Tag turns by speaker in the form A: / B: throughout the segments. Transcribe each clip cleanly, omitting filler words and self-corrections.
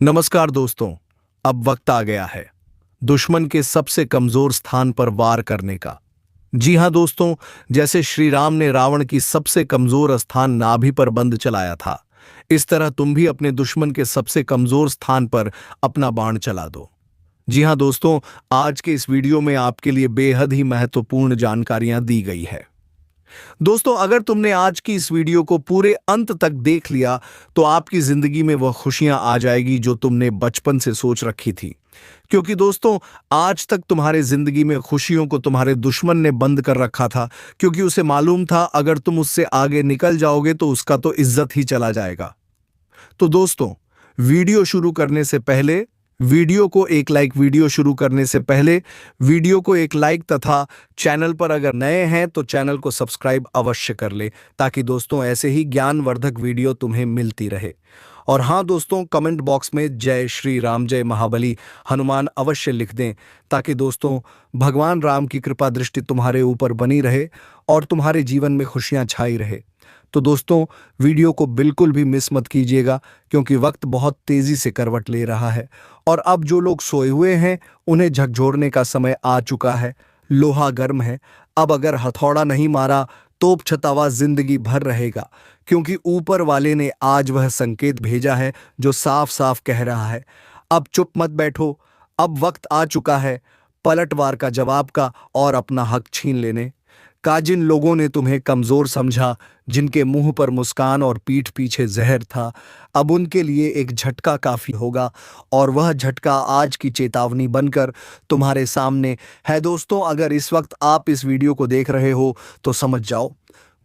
A: नमस्कार दोस्तों। अब वक्त आ गया है दुश्मन के सबसे कमजोर स्थान पर वार करने का। जी हां दोस्तों, जैसे श्री राम ने रावण की सबसे कमजोर स्थान नाभि पर बंद चलाया था, इस तरह तुम भी अपने दुश्मन के सबसे कमजोर स्थान पर अपना बाण चला दो। जी हां दोस्तों, आज के इस वीडियो में आपके लिए बेहद ही महत्वपूर्ण जानकारियां दी गई है। दोस्तों, अगर तुमने आज की इस वीडियो को पूरे अंत तक देख लिया तो आपकी जिंदगी में वह खुशियां आ जाएगी जो तुमने बचपन से सोच रखी थी। क्योंकि दोस्तों, आज तक तुम्हारे जिंदगी में खुशियों को तुम्हारे दुश्मन ने बंद कर रखा था, क्योंकि उसे मालूम था अगर तुम उससे आगे निकल जाओगे तो उसका तो इज्जत ही चला जाएगा। तो दोस्तों, वीडियो शुरू करने से पहले वीडियो शुरू करने से पहले वीडियो को एक लाइक तथा चैनल पर अगर नए हैं तो चैनल को सब्सक्राइब अवश्य कर ले, ताकि दोस्तों ऐसे ही ज्ञानवर्धक वीडियो तुम्हें मिलती रहे। और हाँ दोस्तों, कमेंट बॉक्स में जय श्री राम, जय महाबली हनुमान अवश्य लिख दें, ताकि दोस्तों भगवान राम की कृपा दृष्टि तुम्हारे ऊपर बनी रहे और तुम्हारे जीवन में खुशियां छाई रहे। तो दोस्तों, वीडियो को बिल्कुल भी मिस मत कीजिएगा, क्योंकि वक्त बहुत तेजी से करवट ले रहा है और अब जो लोग सोए हुए हैं उन्हें झकझोरने का समय आ चुका है। लोहा गर्म है, अब अगर हथौड़ा नहीं मारा तोप छतावा जिंदगी भर रहेगा, क्योंकि ऊपर वाले ने आज वह संकेत भेजा है जो साफ साफ कह रहा है, अब चुप मत बैठो, अब वक्त आ चुका है पलटवार का, जवाब का और अपना हक छीन लेने का। जिन लोगों ने तुम्हें कमजोर समझा, जिनके मुंह पर मुस्कान और पीठ पीछे जहर था, अब उनके लिए एक झटका काफी होगा और वह झटका आज की चेतावनी बनकर तुम्हारे सामने है। दोस्तों, अगर इस वक्त आप इस वीडियो को देख रहे हो तो समझ जाओ,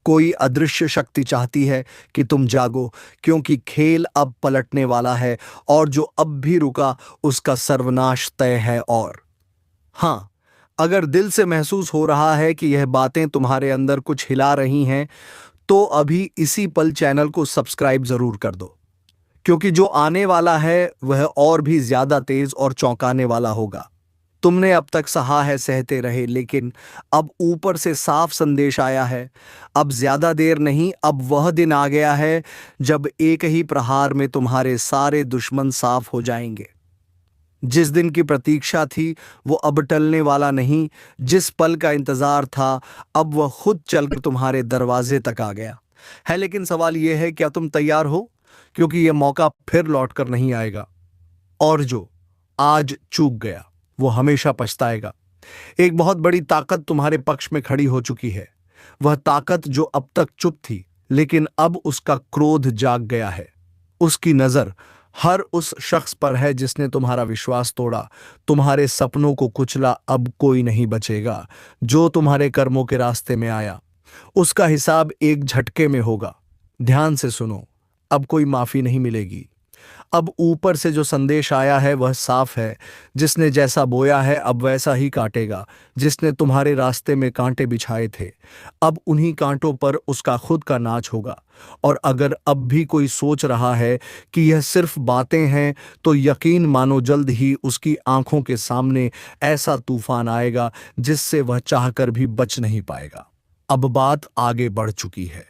A: कोई अदृश्य शक्ति चाहती है कि तुम जागो, क्योंकि खेल अब पलटने वाला है और जो अब भी रुका उसका सर्वनाश तय है। और हाँ, अगर दिल से महसूस हो रहा है कि यह बातें तुम्हारे अंदर कुछ हिला रही हैं, तो अभी इसी पल चैनल को सब्सक्राइब जरूर कर दो, क्योंकि जो आने वाला है वह और भी ज्यादा तेज और चौंकाने वाला होगा। तुमने अब तक सहा है, सहते रहे, लेकिन अब ऊपर से साफ संदेश आया है। अब ज्यादा देर नहीं, अब वह दिन आ गया है जब एक ही प्रहार में तुम्हारे सारे दुश्मन साफ हो जाएंगे। जिस दिन की प्रतीक्षा थी वो अब टलने वाला नहीं, जिस पल का इंतजार था अब वह खुद चलकर तुम्हारे दरवाजे तक आ गया है। लेकिन सवाल यह है, क्या तुम तैयार हो? क्योंकि यह मौका फिर लौटकर नहीं आएगा और जो आज चूक गया वो हमेशा पछताएगा। एक बहुत बड़ी ताकत तुम्हारे पक्ष में खड़ी हो चुकी है, वह ताकत जो अब तक चुप थी, लेकिन अब उसका क्रोध जाग गया है। उसकी नजर हर उस शख्स पर है जिसने तुम्हारा विश्वास तोड़ा, तुम्हारे सपनों को कुचला। अब कोई नहीं बचेगा जो तुम्हारे कर्मों के रास्ते में आया, उसका हिसाब एक झटके में होगा। ध्यान से सुनो, अब कोई माफी नहीं मिलेगी। अब ऊपर से जो संदेश आया है वह साफ है, जिसने जैसा बोया है अब वैसा ही काटेगा। जिसने तुम्हारे रास्ते में कांटे बिछाए थे, अब उन्हीं कांटों पर उसका खुद का नाच होगा। और अगर अब भी कोई सोच रहा है कि यह सिर्फ बातें हैं, तो यकीन मानो जल्द ही उसकी आंखों के सामने ऐसा तूफान आएगा जिससे वह चाहकर भी बच नहीं पाएगा। अब बात आगे बढ़ चुकी है,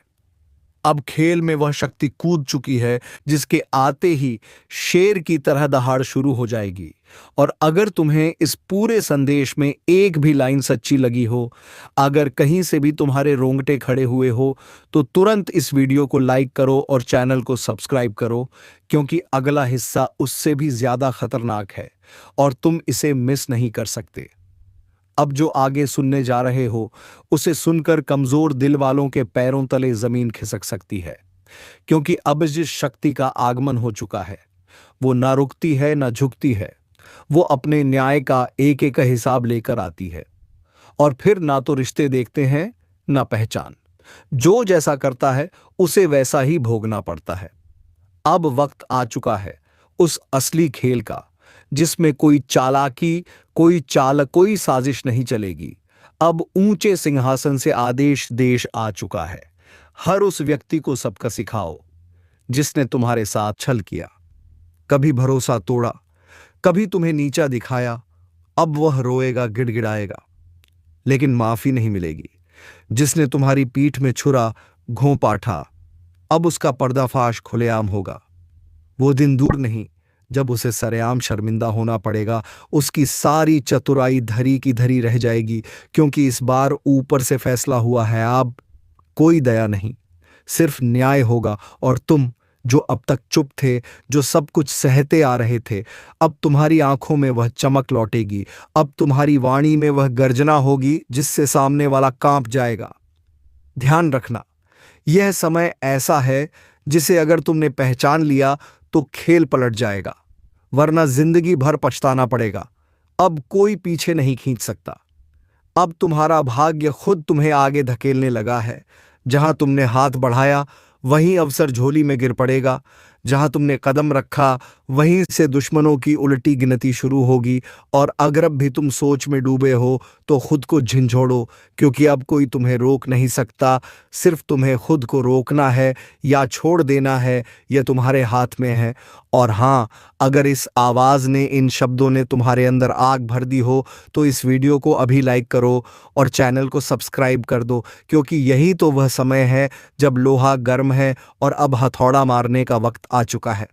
A: अब खेल में वह शक्ति कूद चुकी है जिसके आते ही शेर की तरह दहाड़ शुरू हो जाएगी। और अगर तुम्हें इस पूरे संदेश में एक भी लाइन सच्ची लगी हो, अगर कहीं से भी तुम्हारे रोंगटे खड़े हुए हो, तो तुरंत इस वीडियो को लाइक करो और चैनल को सब्सक्राइब करो, क्योंकि अगला हिस्सा उससे भी ज्यादा खतरनाक है और तुम इसे मिस नहीं कर सकते। अब जो आगे सुनने जा रहे हो उसे सुनकर कमजोर दिल वालों के पैरों तले जमीन खिसक सकती है, क्योंकि अब जिस शक्ति का आगमन हो चुका है वो ना रुकती है ना झुकती है। वो अपने न्याय का एक एक हिसाब लेकर आती है और फिर ना तो रिश्ते देखते हैं ना पहचान। जो जैसा करता है उसे वैसा ही भोगना पड़ता है। अब वक्त आ चुका है उस असली खेल का, जिसमें कोई चालाकी, कोई साजिश नहीं चलेगी। अब ऊंचे सिंहासन से आदेश देश आ चुका है। हर उस व्यक्ति को सबका सिखाओ जिसने तुम्हारे साथ छल किया, कभी भरोसा तोड़ा, कभी तुम्हें नीचा दिखाया। अब वह रोएगा, गिड़गिड़ाएगा, लेकिन माफी नहीं मिलेगी। जिसने तुम्हारी पीठ में छुरा घोंपा था, अब उसका पर्दाफाश खुलेआम होगा। वो दिन दूर नहीं जब उसे सरेआम शर्मिंदा होना पड़ेगा, उसकी सारी चतुराई धरी की धरी रह जाएगी, क्योंकि इस बार ऊपर से फैसला हुआ है। अब कोई दया नहीं, सिर्फ न्याय होगा। और तुम जो अब तक चुप थे, जो सब कुछ सहते आ रहे थे, अब तुम्हारी आंखों में वह चमक लौटेगी। अब तुम्हारी वाणी में वह गर्जना होगी जिससे सामने वाला कांप जाएगा। ध्यान रखना, यह समय ऐसा है जिसे अगर तुमने पहचान लिया तो खेल पलट जाएगा, वरना जिंदगी भर पछताना पड़ेगा। अब कोई पीछे नहीं खींच सकता। अब तुम्हारा भाग्य खुद तुम्हें आगे धकेलने लगा है। जहां तुमने हाथ बढ़ाया वहीं अवसर झोली में गिर पड़ेगा। जहां तुमने कदम रखा वहीं से दुश्मनों की उल्टी गिनती शुरू होगी। और अगर अब भी तुम सोच में डूबे हो तो खुद को झिंझोड़ो, क्योंकि अब कोई तुम्हें रोक नहीं सकता। सिर्फ तुम्हें खुद को रोकना है या छोड़ देना है, यह तुम्हारे हाथ में है। और हाँ, अगर इस आवाज ने, इन शब्दों ने तुम्हारे अंदर आग भर दी हो तो इस वीडियो को अभी लाइक करो और चैनल को सब्सक्राइब कर दो, क्योंकि यही तो वह समय है जब लोहा गर्म है और अब हथौड़ा मारने का वक्त आ चुका है।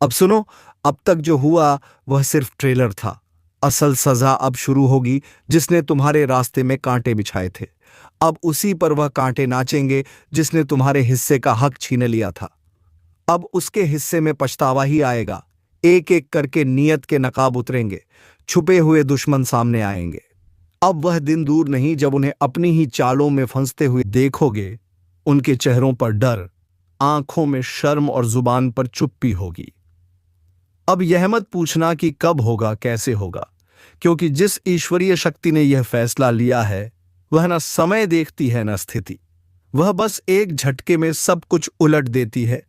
A: अब सुनो, अब तक जो हुआ वह सिर्फ ट्रेलर था। असल सजा अब शुरू होगी। जिसने तुम्हारे रास्ते में कांटे बिछाए थे, अब उसी पर वह कांटे नाचेंगे। जिसने तुम्हारे हिस्से का हक छीन लिया था, अब उसके हिस्से में पछतावा ही आएगा। एक एक करके नियत के नकाब उतरेंगे, छुपे हुए दुश्मन सामने आएंगे। अब वह दिन दूर नहीं जब उन्हें अपनी ही चालों में फंसते हुए देखोगे। उनके चेहरों पर डर, आंखों में शर्म और जुबान पर चुप्पी होगी। अब यह मत पूछना कि कब होगा, कैसे होगा, क्योंकि जिस ईश्वरीय शक्ति ने यह फैसला लिया है वह न समय देखती है न स्थिति। वह बस एक झटके में सब कुछ उलट देती है।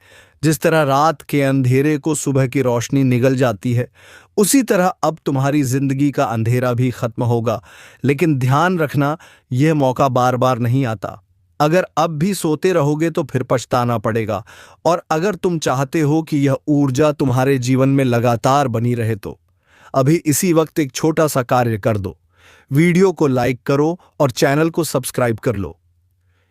A: जिस तरह रात के अंधेरे को सुबह की रोशनी निगल जाती है, उसी तरह अब तुम्हारी जिंदगी का अंधेरा भी खत्म होगा। लेकिन ध्यान रखना, यह मौका बार बार नहीं आता। अगर अब भी सोते रहोगे तो फिर पछताना पड़ेगा। और अगर तुम चाहते हो कि यह ऊर्जा तुम्हारे जीवन में लगातार बनी रहे तो अभी इसी वक्त एक छोटा सा कार्य कर दो। वीडियो को लाइक करो और चैनल को सब्सक्राइब कर लो।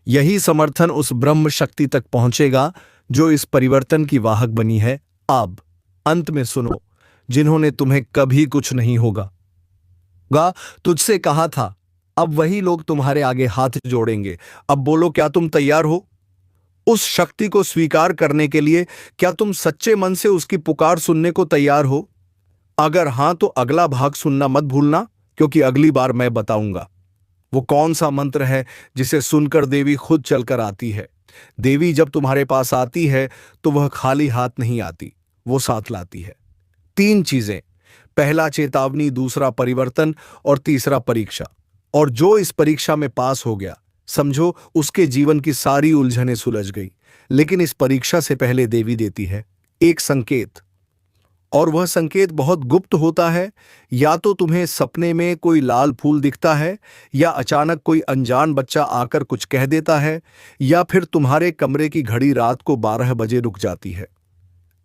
A: यही समर्थन उस ब्रह्म शक्ति तक पहुंचेगा जो इस परिवर्तन की वाहक बनी है। अब अंत में सुनो, जिन्होंने तुम्हें कभी कुछ नहीं होगा तुझसे कहा था, अब वही लोग तुम्हारे आगे हाथ जोड़ेंगे। अब बोलो, क्या तुम तैयार हो उस शक्ति को स्वीकार करने के लिए? क्या तुम सच्चे मन से उसकी पुकार सुनने को तैयार हो? अगर हां तो अगला भाग सुनना मत भूलना, क्योंकि अगली बार मैं बताऊंगा वो कौन सा मंत्र है जिसे सुनकर देवी खुद चलकर आती है। देवी जब तुम्हारे पास आती है तो वह खाली हाथ नहीं आती, वो साथ लाती है 3 चीजें। पहला चेतावनी, दूसरा परिवर्तन और तीसरा परीक्षा। और जो इस परीक्षा में पास हो गया, समझो उसके जीवन की सारी उलझनें सुलझ गई। लेकिन इस परीक्षा से पहले देवी देती है एक संकेत, और वह संकेत बहुत गुप्त होता है। या तो तुम्हें सपने में कोई लाल फूल दिखता है, या अचानक कोई अनजान बच्चा आकर कुछ कह देता है, या फिर तुम्हारे कमरे की घड़ी रात को 12 बजे रुक जाती है।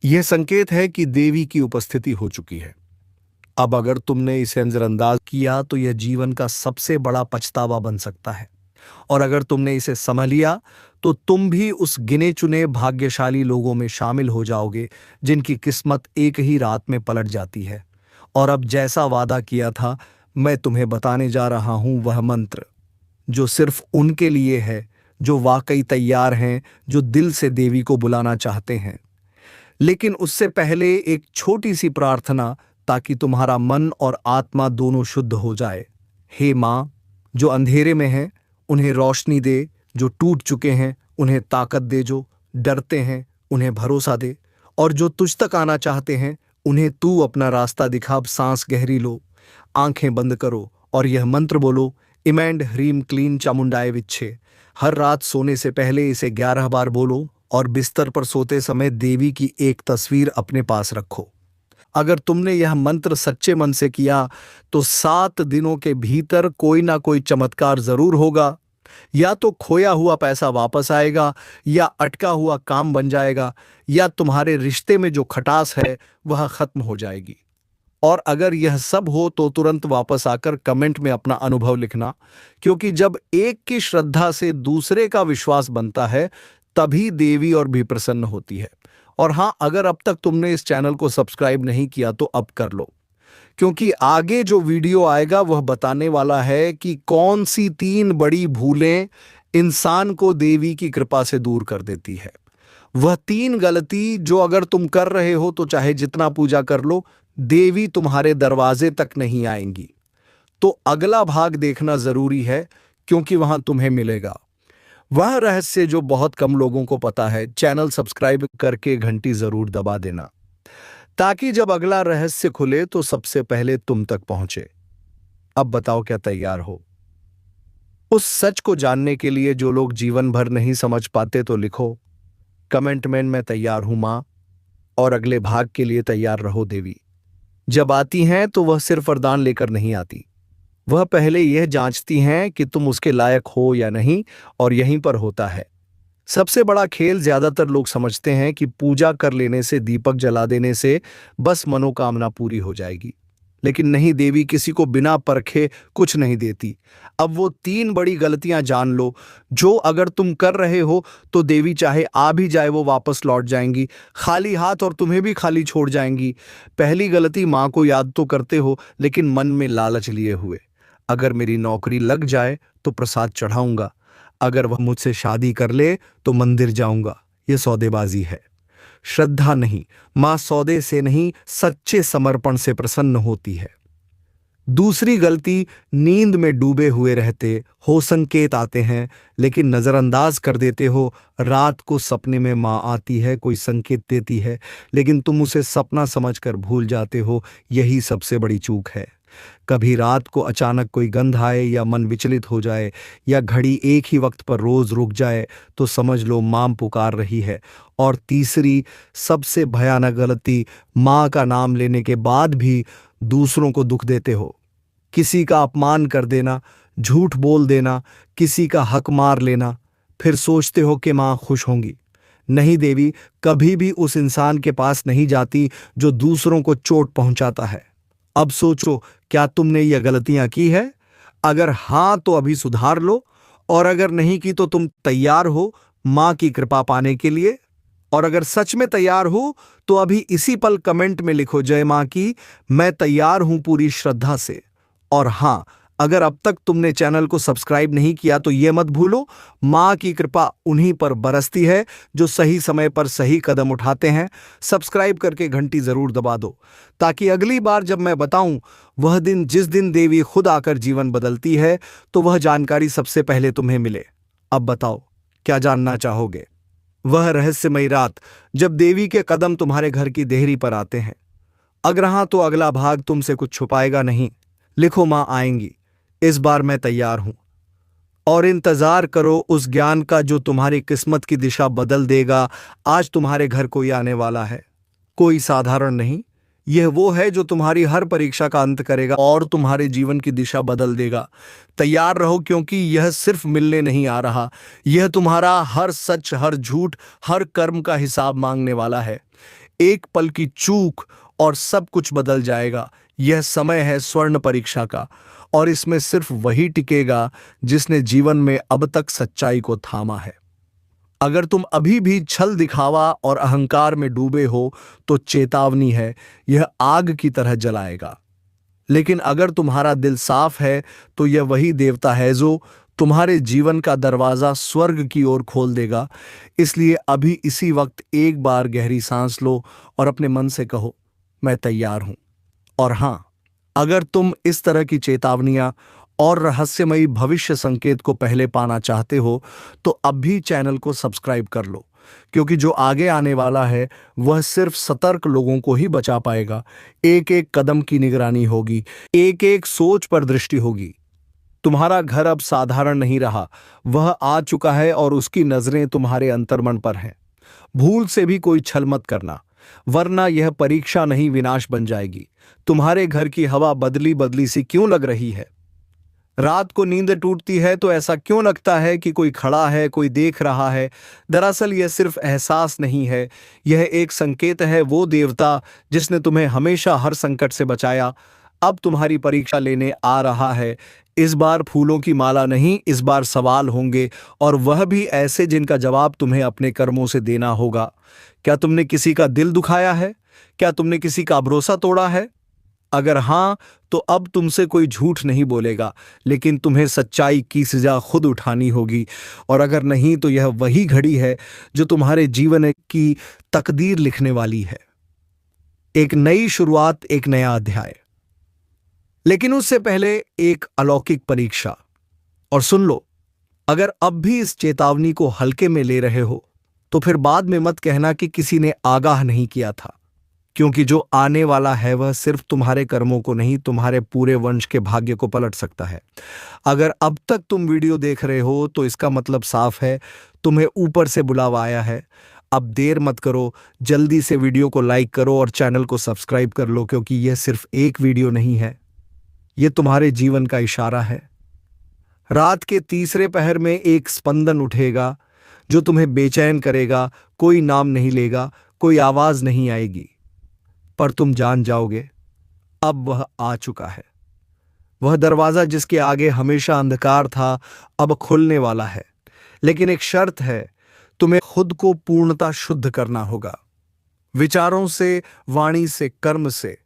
A: यह संकेत है कि देवी की उपस्थिति हो चुकी है। अब अगर तुमने इसे नजरअंदाज किया तो यह जीवन का सबसे बड़ा पछतावा बन सकता है। और अगर तुमने इसे समझ लिया तो तुम भी उस गिने चुने भाग्यशाली लोगों में शामिल हो जाओगे जिनकी किस्मत एक ही रात में पलट जाती है। और अब जैसा वादा किया था, मैं तुम्हें बताने जा रहा हूं वह मंत्र, जो सिर्फ उनके लिए है जो वाकई तैयार हैं, जो दिल से देवी को बुलाना चाहते हैं। लेकिन उससे पहले एक छोटी सी प्रार्थना, ताकि तुम्हारा मन और आत्मा दोनों शुद्ध हो जाए। हे माँ, जो अंधेरे में हैं उन्हें रोशनी दे, जो टूट चुके हैं उन्हें ताकत दे, जो डरते हैं उन्हें भरोसा दे, और जो तुझ तक आना चाहते हैं उन्हें तू अपना रास्ता दिखा। अब सांस गहरी लो, आंखें बंद करो और यह मंत्र बोलो, इमैंड ह्रीम क्लीन चामुंडाय विच्छे। हर रात सोने से पहले इसे 11 बार बोलो और बिस्तर पर सोते समय देवी की एक तस्वीर अपने पास रखो। अगर तुमने यह मंत्र सच्चे मन से किया तो 7 दिनों के भीतर कोई ना कोई चमत्कार जरूर होगा। या तो खोया हुआ पैसा वापस आएगा, या अटका हुआ काम बन जाएगा, या तुम्हारे रिश्ते में जो खटास है वह खत्म हो जाएगी। और अगर यह सब हो तो तुरंत वापस आकर कमेंट में अपना अनुभव लिखना, क्योंकि जब एक की श्रद्धा से दूसरे का विश्वास बनता है तभी देवी और भी प्रसन्न होती है। और हाँ, अगर अब तक तुमने इस चैनल को सब्सक्राइब नहीं किया तो अब कर लो, क्योंकि आगे जो वीडियो आएगा वह बताने वाला है कि कौन सी 3 बड़ी भूलें इंसान को देवी की कृपा से दूर कर देती है। वह 3 गलती जो अगर तुम कर रहे हो तो चाहे जितना पूजा कर लो, देवी तुम्हारे दरवाजे तक नहीं आएंगी। तो अगला भाग देखना जरूरी है, क्योंकि वहां तुम्हें मिलेगा वह रहस्य जो बहुत कम लोगों को पता है। चैनल सब्सक्राइब करके घंटी जरूर दबा देना, ताकि जब अगला रहस्य खुले तो सबसे पहले तुम तक पहुंचे। अब बताओ, क्या तैयार हो उस सच को जानने के लिए जो लोग जीवन भर नहीं समझ पाते? तो लिखो कमेंट में, मैं तैयार हूं मां। और अगले भाग के लिए तैयार रहो। देवी जब आती हैं तो वह सिर्फ वरदान लेकर नहीं आती, वह पहले यह जांचती हैं कि तुम उसके लायक हो या नहीं, और यहीं पर होता है सबसे बड़ा खेल। ज्यादातर लोग समझते हैं कि पूजा कर लेने से, दीपक जला देने से बस मनोकामना पूरी हो जाएगी, लेकिन नहीं, देवी किसी को बिना परखे कुछ नहीं देती। अब वो 3 बड़ी गलतियां जान लो, जो अगर तुम कर रहे हो तो देवी चाहे आ भी जाए वो वापस लौट जाएंगी खाली हाथ, और तुम्हें भी खाली छोड़ जाएंगी। पहली गलती, मां को याद तो करते हो लेकिन मन में लालच लिए हुए। अगर मेरी नौकरी लग जाए तो प्रसाद चढ़ाऊंगा, अगर वह मुझसे शादी कर ले तो मंदिर जाऊंगा। यह सौदेबाजी है, श्रद्धा नहीं। मां सौदे से नहीं, सच्चे समर्पण से प्रसन्न होती है। दूसरी गलती, नींद में डूबे हुए रहते हो, संकेत आते हैं लेकिन नजरअंदाज कर देते हो। रात को सपने में मां आती है, कोई संकेत देती है, लेकिन तुम उसे सपना समझकर भूल जाते हो। यही सबसे बड़ी चूक है। कभी रात को अचानक कोई गंध आए, या मन विचलित हो जाए, या घड़ी एक ही वक्त पर रोज रुक जाए, तो समझ लो मां पुकार रही है। और तीसरी सबसे भयानक गलती, मां का नाम लेने के बाद भी दूसरों को दुख देते हो। किसी का अपमान कर देना, झूठ बोल देना, किसी का हक मार लेना, फिर सोचते हो कि मां खुश होंगी। नहीं, देवी कभी भी उस इंसान के पास नहीं जाती जो दूसरों को चोट पहुंचाता है। अब सोचो, क्या तुमने ये गलतियां की है? अगर हां तो अभी सुधार लो, और अगर नहीं की तो तुम तैयार हो मां की कृपा पाने के लिए? और अगर सच में तैयार हो तो अभी इसी पल कमेंट में लिखो, जय मां की, मैं तैयार हूं पूरी श्रद्धा से। और हां, अगर अब तक तुमने चैनल को सब्सक्राइब नहीं किया तो यह मत भूलो, मां की कृपा उन्हीं पर बरसती है जो सही समय पर सही कदम उठाते हैं। सब्सक्राइब करके घंटी जरूर दबा दो, ताकि अगली बार जब मैं बताऊं वह दिन, जिस दिन देवी खुद आकर जीवन बदलती है, तो वह जानकारी सबसे पहले तुम्हें मिले। अब बताओ, क्या जानना चाहोगे? वह रहस्यमयी रात जब देवी के कदम तुम्हारे घर की देहरी पर आते हैं। अगर हां तो अगला भाग तुमसे कुछ छुपाएगा नहीं। लिखो, मां आएंगी, इस बार मैं तैयार हूं। और इंतजार करो उस ज्ञान का जो तुम्हारी किस्मत की दिशा बदल देगा। आज तुम्हारे घर कोई आने वाला है, कोई साधारण नहीं। यह वो है जो तुम्हारी हर परीक्षा का अंत करेगा और तुम्हारे जीवन की दिशा बदल देगा। तैयार रहो, क्योंकि यह सिर्फ मिलने नहीं आ रहा, यह तुम्हारा हर सच, हर झूठ, हर कर्म का हिसाब मांगने वाला है। एक पल की चूक और सब कुछ बदल जाएगा। यह समय है स्वर्ण परीक्षा का, और इसमें सिर्फ वही टिकेगा जिसने जीवन में अब तक सच्चाई को थामा है। अगर तुम अभी भी छल दिखावा और अहंकार में डूबे हो तो चेतावनी है, यह आग की तरह जलाएगा। लेकिन अगर तुम्हारा दिल साफ है तो यह वही देवता है जो तुम्हारे जीवन का दरवाजा स्वर्ग की ओर खोल देगा। इसलिए अभी इसी वक्त एक बार गहरी सांस लो और अपने मन से कहो, मैं तैयार हूं। और हां, अगर तुम इस तरह की चेतावनियां और रहस्यमयी भविष्य संकेत को पहले पाना चाहते हो तो अब भी चैनल को सब्सक्राइब कर लो, क्योंकि जो आगे आने वाला है वह सिर्फ सतर्क लोगों को ही बचा पाएगा। एक एक कदम की निगरानी होगी, एक एक सोच पर दृष्टि होगी। तुम्हारा घर अब साधारण नहीं रहा, वह आ चुका है और उसकी नजरें तुम्हारे अंतर्मन पर हैं। भूल से भी कोई छल मत करना, वरना यह परीक्षा नहीं विनाश बन जाएगी। तुम्हारे घर की हवा बदली बदली सी क्यों लग रही है? रात को नींद टूटती है तो ऐसा क्यों लगता है कि कोई खड़ा है, कोई देख रहा है? दरअसल यह सिर्फ एहसास नहीं है, यह एक संकेत है। वो देवता जिसने तुम्हें हमेशा हर संकट से बचाया अब तुम्हारी परीक्षा लेने आ रहा है। इस बार फूलों की माला नहीं, इस बार सवाल होंगे, और वह भी ऐसे जिनका जवाब तुम्हें अपने कर्मों से देना होगा। क्या तुमने किसी का दिल दुखाया है? क्या तुमने किसी का भरोसा तोड़ा है? अगर हां, तो अब तुमसे कोई झूठ नहीं बोलेगा, लेकिन तुम्हें सच्चाई की सजा खुद उठानी होगी। और अगर नहीं, तो यह वही घड़ी है जो तुम्हारे जीवन की तकदीर लिखने वाली है। एक नई शुरुआत, एक नया अध्याय। लेकिन उससे पहले एक अलौकिक परीक्षा। और सुन लो, अगर अब भी इस चेतावनी को हल्के में ले रहे हो, तो फिर बाद में मत कहना कि किसी ने आगाह नहीं किया था, क्योंकि जो आने वाला है वह सिर्फ तुम्हारे कर्मों को नहीं, तुम्हारे पूरे वंश के भाग्य को पलट सकता है। अगर अब तक तुम वीडियो देख रहे हो, तो इसका मतलब साफ है, तुम्हें ऊपर से बुलावा आया है। अब देर मत करो, जल्दी से वीडियो को लाइक करो और चैनल को सब्सक्राइब कर लो, क्योंकि यह सिर्फ एक वीडियो नहीं है, यह तुम्हारे जीवन का इशारा है। रात के तीसरे पहर में एक स्पंदन उठेगा जो तुम्हें बेचैन करेगा। कोई नाम नहीं लेगा, कोई आवाज नहीं आएगी, पर तुम जान जाओगे अब वह आ चुका है। वह दरवाजा जिसके आगे हमेशा अंधकार था, अब खुलने वाला है। लेकिन एक शर्त है, तुम्हें खुद को पूर्णतः शुद्ध करना होगा, विचारों से, वाणी से, कर्म से।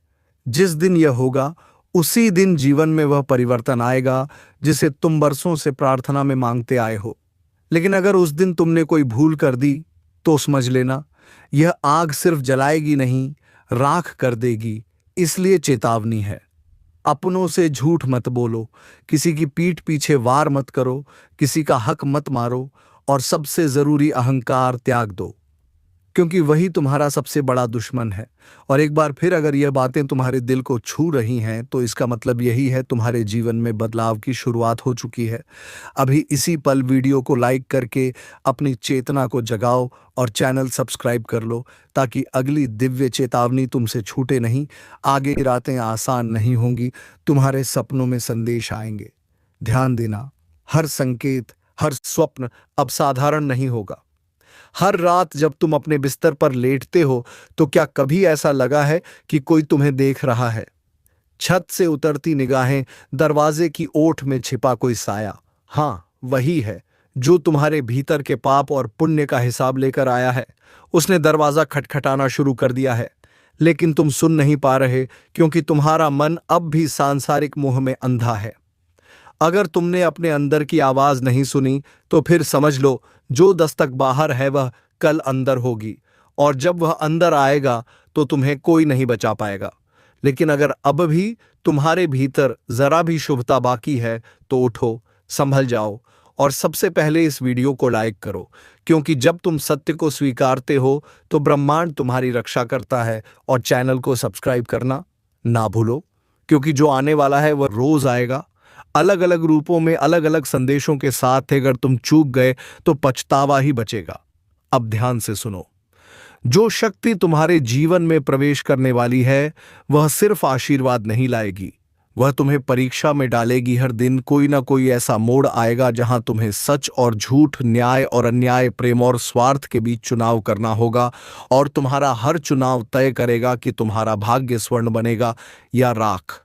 A: जिस दिन यह होगा, उसी दिन जीवन में वह परिवर्तन आएगा जिसे तुम बरसों से प्रार्थना में मांगते आए हो। लेकिन अगर उस दिन तुमने कोई भूल कर दी, तो समझ लेना, यह आग सिर्फ जलाएगी नहीं, राख कर देगी। इसलिए चेतावनी है, अपनों से झूठ मत बोलो, किसी की पीठ पीछे वार मत करो, किसी का हक मत मारो, और सबसे जरूरी अहंकार त्याग दो, क्योंकि वही तुम्हारा सबसे बड़ा दुश्मन है। और एक बार फिर अगर यह बातें तुम्हारे दिल को छू रही हैं, तो इसका मतलब यही है, तुम्हारे जीवन में बदलाव की शुरुआत हो चुकी है। अभी इसी पल वीडियो को लाइक करके अपनी चेतना को जगाओ और चैनल सब्सक्राइब कर लो, ताकि अगली दिव्य चेतावनी तुमसे छूटे नहीं। आगे की रातें आसान नहीं होंगी, तुम्हारे सपनों में संदेश आएंगे। ध्यान देना, हर संकेत, हर स्वप्न अब साधारण नहीं होगा। हर रात जब तुम अपने बिस्तर पर लेटते हो, तो क्या कभी ऐसा लगा है कि कोई तुम्हें देख रहा है? छत से उतरती निगाहें, दरवाजे की ओट में छिपा कोई साया। हाँ, वही है जो तुम्हारे भीतर के पाप और पुण्य का हिसाब लेकर आया है। उसने दरवाजा खटखटाना शुरू कर दिया है, लेकिन तुम सुन नहीं पा रहे, क्योंकि तुम्हारा मन अब भी सांसारिक मोह में अंधा है। अगर तुमने अपने अंदर की आवाज नहीं सुनी, तो फिर समझ लो, जो दस्तक बाहर है वह कल अंदर होगी, और जब वह अंदर आएगा तो तुम्हें कोई नहीं बचा पाएगा। लेकिन अगर अब भी तुम्हारे भीतर जरा भी शुभता बाकी है, तो उठो, संभल जाओ, और सबसे पहले इस वीडियो को लाइक करो, क्योंकि जब तुम सत्य को स्वीकारते हो, तो ब्रह्मांड तुम्हारी रक्षा करता है। और चैनल को सब्सक्राइब करना ना भूलो, क्योंकि जो आने वाला है वह रोज आएगा, अलग अलग रूपों में, अलग अलग संदेशों के साथ। अगर तुम चूक गए तो पछतावा ही बचेगा। अब ध्यान से सुनो, जो शक्ति तुम्हारे जीवन में प्रवेश करने वाली है, वह सिर्फ आशीर्वाद नहीं लाएगी, वह तुम्हें परीक्षा में डालेगी। हर दिन कोई ना कोई ऐसा मोड़ आएगा जहां तुम्हें सच और झूठ, न्याय और अन्याय, प्रेम और स्वार्थ के बीच चुनाव करना होगा। और तुम्हारा हर चुनाव तय करेगा कि तुम्हारा भाग्य स्वर्ण बनेगा या राख।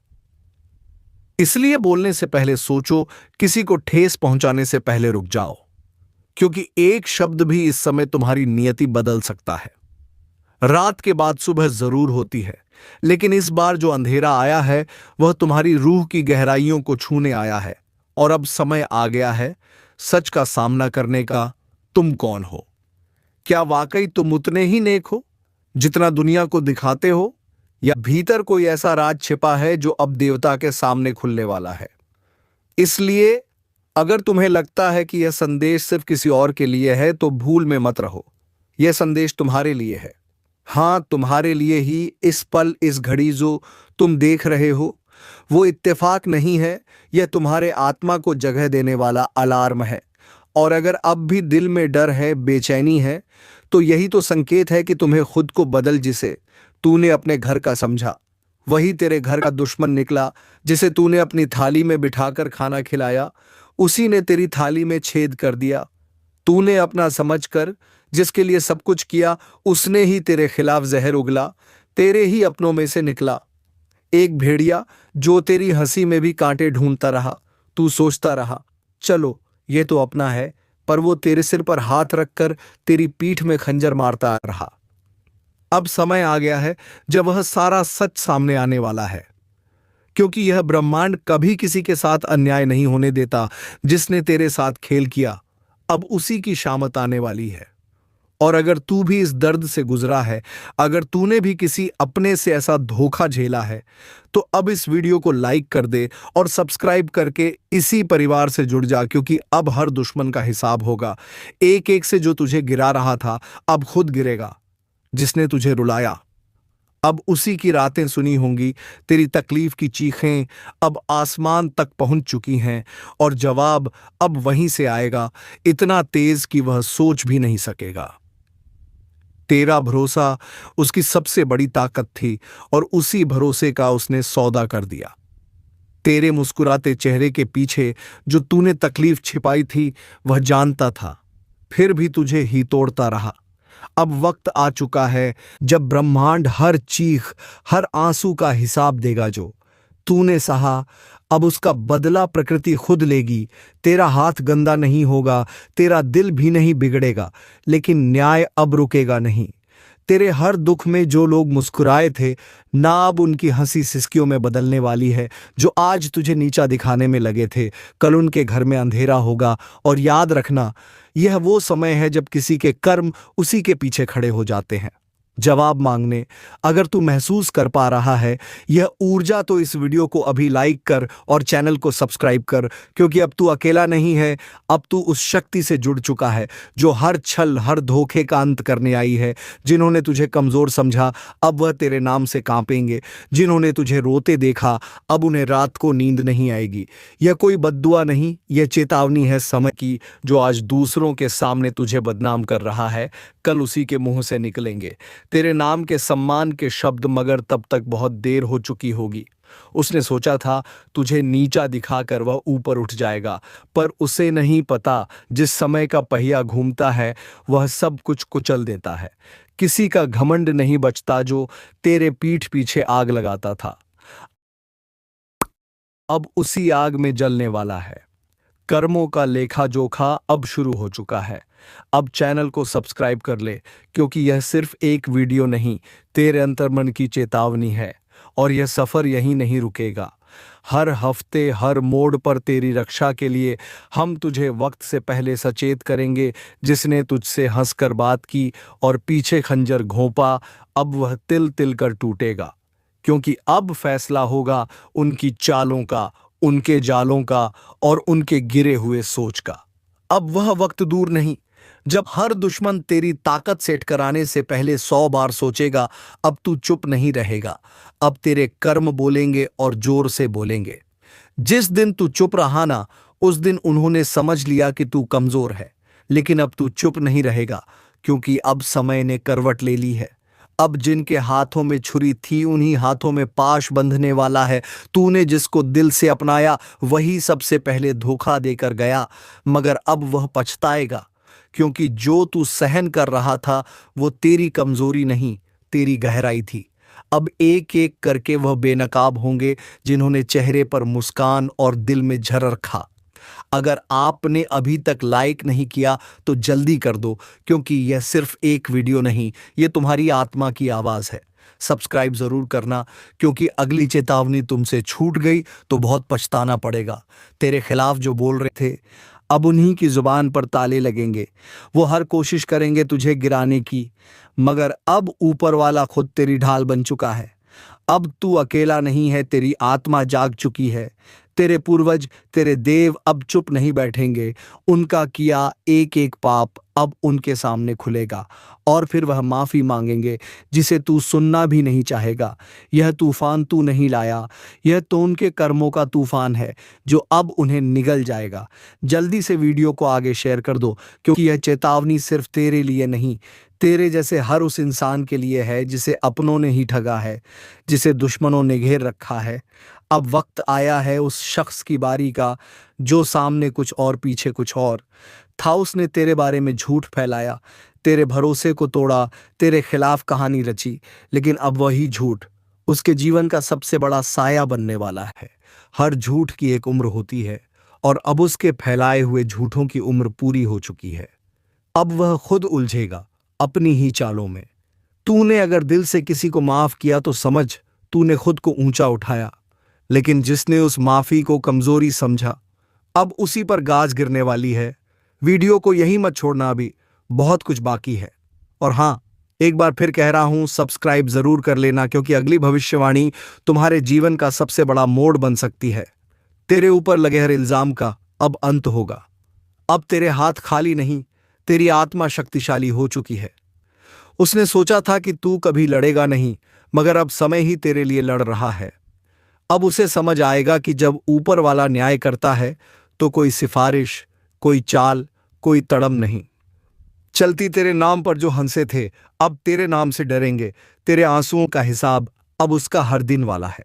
A: इसलिए बोलने से पहले सोचो, किसी को ठेस पहुंचाने से पहले रुक जाओ, क्योंकि एक शब्द भी इस समय तुम्हारी नियति बदल सकता है। रात के बाद सुबह जरूर होती है, लेकिन इस बार जो अंधेरा आया है, वह तुम्हारी रूह की गहराइयों को छूने आया है। और अब समय आ गया है सच का सामना करने का। तुम कौन हो? क्या वाकई तुम उतने ही नेक हो जितना दुनिया को दिखाते हो, या भीतर कोई ऐसा राज छिपा है जो अब देवता के सामने खुलने वाला है? इसलिए अगर तुम्हें लगता है कि यह संदेश सिर्फ किसी और के लिए है, तो भूल में मत रहो, यह संदेश तुम्हारे लिए है। हां, तुम्हारे लिए ही। इस पल, इस घड़ी जो तुम देख रहे हो, वो इत्तेफाक नहीं है, यह तुम्हारे आत्मा को जगह देने वाला अलार्म है। और अगर अब भी दिल में डर है, बेचैनी है, तो यही तो संकेत है कि तुम्हें खुद को बदल। जिसे तूने अपने घर का समझा, वही तेरे घर का दुश्मन निकला। जिसे तूने अपनी थाली में बिठाकर खाना खिलाया, उसी ने तेरी थाली में छेद कर दिया। तूने अपना समझकर जिसके लिए सब कुछ किया, उसने ही तेरे खिलाफ जहर उगला, तेरे ही अपनों में से निकला। एक भेड़िया जो तेरी हंसी में भी कांटे ढूंढता रहा, तू सोचता रहा, चलो ये तो अपना है, पर वो तेरे सिर पर हाथ रखकर तेरी पीठ में खंजर मारता रहा। अब समय आ गया है जब वह सारा सच सामने आने वाला है, क्योंकि यह ब्रह्मांड कभी किसी के साथ अन्याय नहीं होने देता। जिसने तेरे साथ खेल किया, अब उसी की शामत आने वाली है। और अगर तू भी इस दर्द से गुजरा है, अगर तूने भी किसी अपने से ऐसा धोखा झेला है, तो अब इस वीडियो को लाइक कर दे और सब्सक्राइब करके इसी परिवार से जुड़ जा, क्योंकि अब हर दुश्मन का हिसाब होगा। एक एक से जो तुझे गिरा रहा था, अब खुद गिरेगा। जिसने तुझे रुलाया, अब उसी की रातें सुनी होंगी। तेरी तकलीफ की चीखें अब आसमान तक पहुंच चुकी हैं, और जवाब अब वहीं से आएगा, इतना तेज कि वह सोच भी नहीं सकेगा। तेरा भरोसा उसकी सबसे बड़ी ताकत थी, और उसी भरोसे का उसने सौदा कर दिया। तेरे मुस्कुराते चेहरे के पीछे जो तूने तकलीफ छिपाई थी, वह जानता था, फिर भी तुझे ही तोड़ता रहा। अब वक्त आ चुका है जब ब्रह्मांड हर चीख, हर आंसू का हिसाब देगा। जो तूने सहा, अब उसका बदला प्रकृति खुद लेगी। तेरा हाथ गंदा नहीं होगा, तेरा दिल भी नहीं बिगड़ेगा, लेकिन न्याय अब रुकेगा नहीं। तेरे हर दुख में जो लोग मुस्कुराए थे, ना अब उनकी हंसी सिसकियों में बदलने वाली है। जो आज तुझे नीचा दिखाने में लगे थे, कल उनके घर में अंधेरा होगा। और याद रखना, यह वो समय है जब किसी के कर्म उसी के पीछे खड़े हो जाते हैं जवाब मांगने। अगर तू महसूस कर पा रहा है यह ऊर्जा, तो इस वीडियो को अभी लाइक कर और चैनल को सब्सक्राइब कर, क्योंकि अब तू अकेला नहीं है। अब तू उस शक्ति से जुड़ चुका है जो हर छल, हर धोखे का अंत करने आई है। जिन्होंने तुझे कमजोर समझा, अब वह तेरे नाम से कांपेंगे। जिन्होंने तुझे रोते देखा, अब उन्हें रात को नींद नहीं आएगी। यह कोई बद्दुआ नहीं, यह चेतावनी है समय की। जो आज दूसरों के सामने तुझे बदनाम कर रहा है, कल उसी के मुंह से निकलेंगे तेरे नाम के सम्मान के शब्द, मगर तब तक बहुत देर हो चुकी होगी। उसने सोचा था तुझे नीचा दिखाकर वह ऊपर उठ जाएगा, पर उसे नहीं पता जिस समय का पहिया घूमता है वह सब कुछ कुचल देता है। किसी का घमंड नहीं बचता जो तेरे पीठ पीछे आग लगाता था, अब उसी आग में जलने वाला है। कर्मों का लेखा जोखा अब शुरू हो चुका है। अब चैनल को सब्सक्राइब कर ले, क्योंकि यह सिर्फ एक वीडियो नहीं, तेरे अंतर्मन की चेतावनी है। और यह सफर यहीं नहीं रुकेगा। हर हफ्ते, हर मोड़ पर तेरी रक्षा के लिए हम तुझे वक्त से पहले सचेत करेंगे। जिसने तुझसे हंसकर बात की और पीछे खंजर घोंपा, अब वह तिल तिल कर टूटेगा, क्योंकि अब फैसला होगा उनकी चालों का, उनके जालों का और उनके गिरे हुए सोच का। अब वह वक्त दूर नहीं जब हर दुश्मन तेरी ताकत सेट कराने से पहले 100 बार सोचेगा। अब तू चुप नहीं रहेगा, अब तेरे कर्म बोलेंगे और जोर से बोलेंगे। जिस दिन तू चुप रहा ना, उस दिन उन्होंने समझ लिया कि तू कमजोर है। लेकिन अब तू चुप नहीं रहेगा, क्योंकि अब समय ने करवट ले ली है। अब जिनके हाथों में छुरी थी, उन्हीं हाथों में पाश बंधने वाला है। तूने जिसको दिल से अपनाया, वही सबसे पहले धोखा देकर गया, मगर अब वह पछताएगा, क्योंकि जो तू सहन कर रहा था वो तेरी कमजोरी नहीं, तेरी गहराई थी। अब एक एक करके वह बेनकाब होंगे जिन्होंने चेहरे पर मुस्कान और दिल में झर रखा। अगर आपने अभी तक लाइक नहीं किया तो जल्दी कर दो, क्योंकि यह सिर्फ एक वीडियो नहीं, यह तुम्हारी आत्मा की आवाज है। सब्सक्राइब जरूर करना, क्योंकि अगली चेतावनी तुमसे छूट गई तो बहुत पछताना पड़ेगा। तेरे खिलाफ जो बोल रहे थे, अब उन्हीं की जुबान पर ताले लगेंगे। वो हर कोशिश करेंगे तुझे गिराने की, मगर अब ऊपर वाला खुद तेरी ढाल बन चुका है। अब तू अकेला नहीं है, तेरी आत्मा जाग चुकी है। तेरे पूर्वज, तेरे देव अब चुप नहीं बैठेंगे। उनका किया एक एक पाप अब उनके सामने खुलेगा, और फिर वह माफी मांगेंगे जिसे तू सुनना भी नहीं चाहेगा। यह तूफान तू नहीं लाया, यह तो उनके कर्मों का तूफान है जो अब उन्हें निगल जाएगा। जल्दी से वीडियो को आगे शेयर कर दो, क्योंकि यह चेतावनी सिर्फ तेरे लिए नहीं, तेरे जैसे हर उस इंसान के लिए है जिसे अपनों ने ही ठगा है, जिसे दुश्मनों ने घेर रखा है। अब वक्त आया है उस शख्स की बारी का जो सामने कुछ और पीछे कुछ और था। उसने तेरे बारे में झूठ फैलाया, तेरे भरोसे को तोड़ा, तेरे खिलाफ कहानी रची, लेकिन अब वही झूठ उसके जीवन का सबसे बड़ा साया बनने वाला है। हर झूठ की एक उम्र होती है, और अब उसके फैलाए हुए झूठों की उम्र पूरी हो चुकी है। अब वह खुद उलझेगा अपनी ही चालों में। तूने अगर दिल से किसी को माफ किया तो समझ तूने खुद को ऊंचा उठाया, लेकिन जिसने उस माफी को कमजोरी समझा अब उसी पर गाज गिरने वाली है। वीडियो को यही मत छोड़ना, अभी बहुत कुछ बाकी है। और हाँ, एक बार फिर कह रहा हूं, सब्सक्राइब जरूर कर लेना, क्योंकि अगली भविष्यवाणी तुम्हारे जीवन का सबसे बड़ा मोड़ बन सकती है। तेरे ऊपर लगे हर इल्जाम का अब अंत होगा। अब तेरे हाथ खाली नहीं, तेरी आत्मा शक्तिशाली हो चुकी है। उसने सोचा था कि तू कभी लड़ेगा नहीं, मगर अब समय ही तेरे लिए लड़ रहा है। अब उसे समझ आएगा कि जब ऊपर वाला न्याय करता है तो कोई सिफारिश, कोई चाल, कोई तड़म नहीं चलती। तेरे नाम पर जो हंसे थे अब तेरे नाम से डरेंगे। तेरे आंसुओं का हिसाब अब उसका हर दिन वाला है।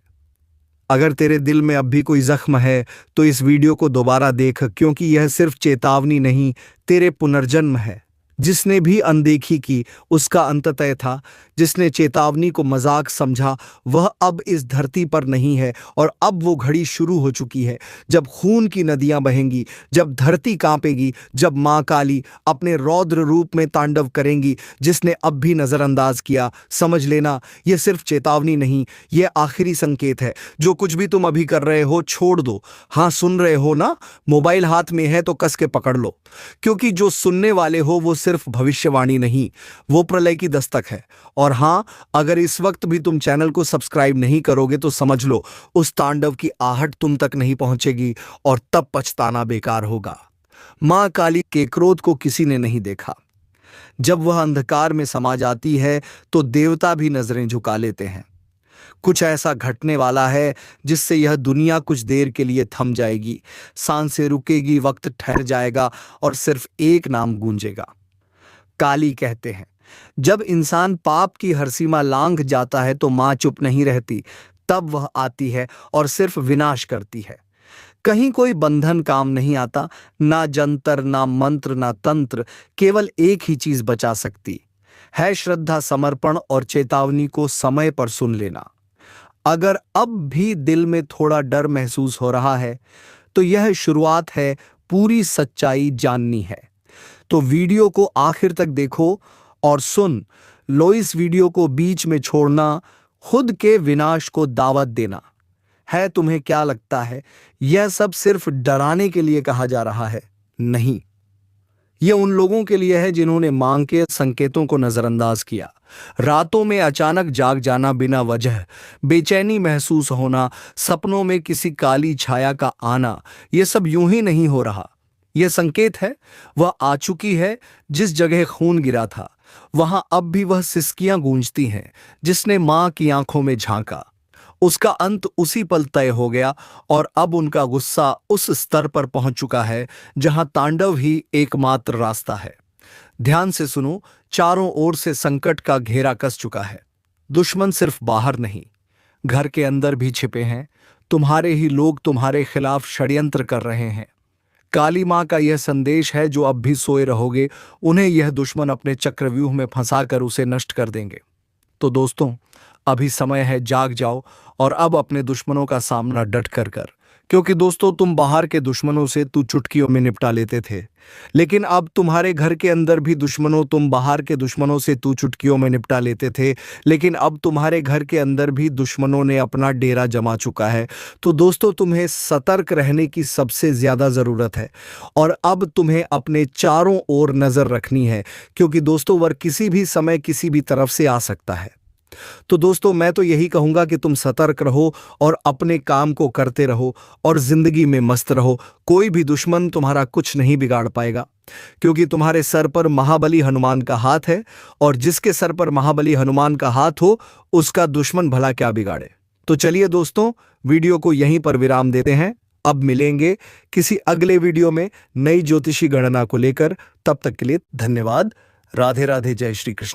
A: अगर तेरे दिल में अब भी कोई जख्म है तो इस वीडियो को दोबारा देख, क्योंकि यह सिर्फ चेतावनी नहीं, तेरे पुनर्जन्म है। जिसने भी अनदेखी की उसका अंत तय था। जिसने चेतावनी को मजाक समझा वह अब इस धरती पर नहीं है। और अब वो घड़ी शुरू हो चुकी है जब खून की नदियां बहेंगी, जब धरती कांपेगी, जब मां काली अपने रौद्र रूप में तांडव करेंगी। जिसने अब भी नजरअंदाज किया, समझ लेना यह सिर्फ चेतावनी नहीं, यह आखिरी संकेत है। जो कुछ भी तुम अभी कर रहे हो छोड़ दो। हाँ, सुन रहे हो ना? मोबाइल हाथ में है तो कस के पकड़ लो, क्योंकि जो सुनने वाले हो वो सिर्फ भविष्यवाणी नहीं, वो प्रलय की दस्तक है। और हां, अगर इस वक्त भी तुम चैनल को सब्सक्राइब नहीं करोगे तो समझ लो उस तांडव की आहट तुम तक नहीं पहुंचेगी और तब पछताना बेकार होगा। मां काली के क्रोध को किसी ने नहीं देखा। जब वह अंधकार में समा जाती है तो देवता भी नजरें झुका लेते हैं। कुछ ऐसा घटने वाला है जिससे यह दुनिया कुछ देर के लिए थम जाएगी, सांसें रुकेगी, वक्त ठहर जाएगा और सिर्फ एक नाम गूंजेगा, काली। कहते हैं जब इंसान पाप की हर सीमा लांघ जाता है तो मां चुप नहीं रहती, तब वह आती है और सिर्फ विनाश करती है। कहीं कोई बंधन काम नहीं आता, ना जंतर, ना मंत्र, ना तंत्र, केवल एक ही चीज बचा सकती है, श्रद्धा, समर्पण और चेतावनी को समय पर सुन लेना। अगर अब भी दिल में थोड़ा डर महसूस हो रहा है तो यह शुरुआत है, पूरी सच्चाई जाननी है तो वीडियो को आखिर तक देखो और सुन लो। इस वीडियो को बीच में छोड़ना खुद के विनाश को दावत देना है। तुम्हें क्या लगता है यह सब सिर्फ डराने के लिए कहा जा रहा है? नहीं, यह उन लोगों के लिए है जिन्होंने मांग के संकेतों को नजरअंदाज किया। रातों में अचानक जाग जाना, बिना वजह बेचैनी महसूस होना, सपनों में किसी काली छाया का आना, यह सब यूं ही नहीं हो रहा। यह संकेत है, वह आ चुकी है। जिस जगह खून गिरा था वहां अब भी वह सिसकियां गूंजती हैं। जिसने मां की आंखों में झांका उसका अंत उसी पल तय हो गया और अब उनका गुस्सा उस स्तर पर पहुंच चुका है जहां तांडव ही एकमात्र रास्ता है। ध्यान से सुनो, चारों ओर से संकट का घेरा कस चुका है। दुश्मन सिर्फ बाहर नहीं, घर के अंदर भी छिपे हैं। तुम्हारे ही लोग तुम्हारे खिलाफ षड्यंत्र कर रहे हैं। काली मां का यह संदेश है, जो अब भी सोए रहोगे उन्हें यह दुश्मन अपने चक्रव्यूह में फंसाकर उसे नष्ट कर देंगे। तो दोस्तों, अभी समय है, जाग जाओ और अब अपने दुश्मनों का सामना डट कर, क्योंकि दोस्तों तुम बाहर के दुश्मनों से तू चुटकियों में निपटा लेते थे, लेकिन अब तुम्हारे घर के अंदर भी दुश्मनों, तुम बाहर के दुश्मनों से तू चुटकियों में निपटा लेते थे, लेकिन अब तुम्हारे घर के अंदर भी दुश्मनों ने अपना डेरा जमा चुका है। तो दोस्तों तुम्हें सतर्क रहने की सबसे ज्यादा जरूरत है और अब तुम्हें अपने चारों ओर नजर रखनी है, क्योंकि दोस्तों वह किसी भी समय किसी भी तरफ से आ सकता है। तो दोस्तों मैं तो यही कहूंगा कि तुम सतर्क रहो और अपने काम को करते रहो और जिंदगी में मस्त रहो। कोई भी दुश्मन तुम्हारा कुछ नहीं बिगाड़ पाएगा, क्योंकि तुम्हारे सर पर महाबली हनुमान का हाथ है और जिसके सर पर महाबली हनुमान का हाथ हो उसका दुश्मन भला क्या बिगाड़े। तो चलिए दोस्तों, वीडियो को यहीं पर विराम देते हैं। अब मिलेंगे किसी अगले वीडियो में नई ज्योतिषी गणना को लेकर। तब तक के लिए धन्यवाद। राधे राधे, जय श्री कृष्ण।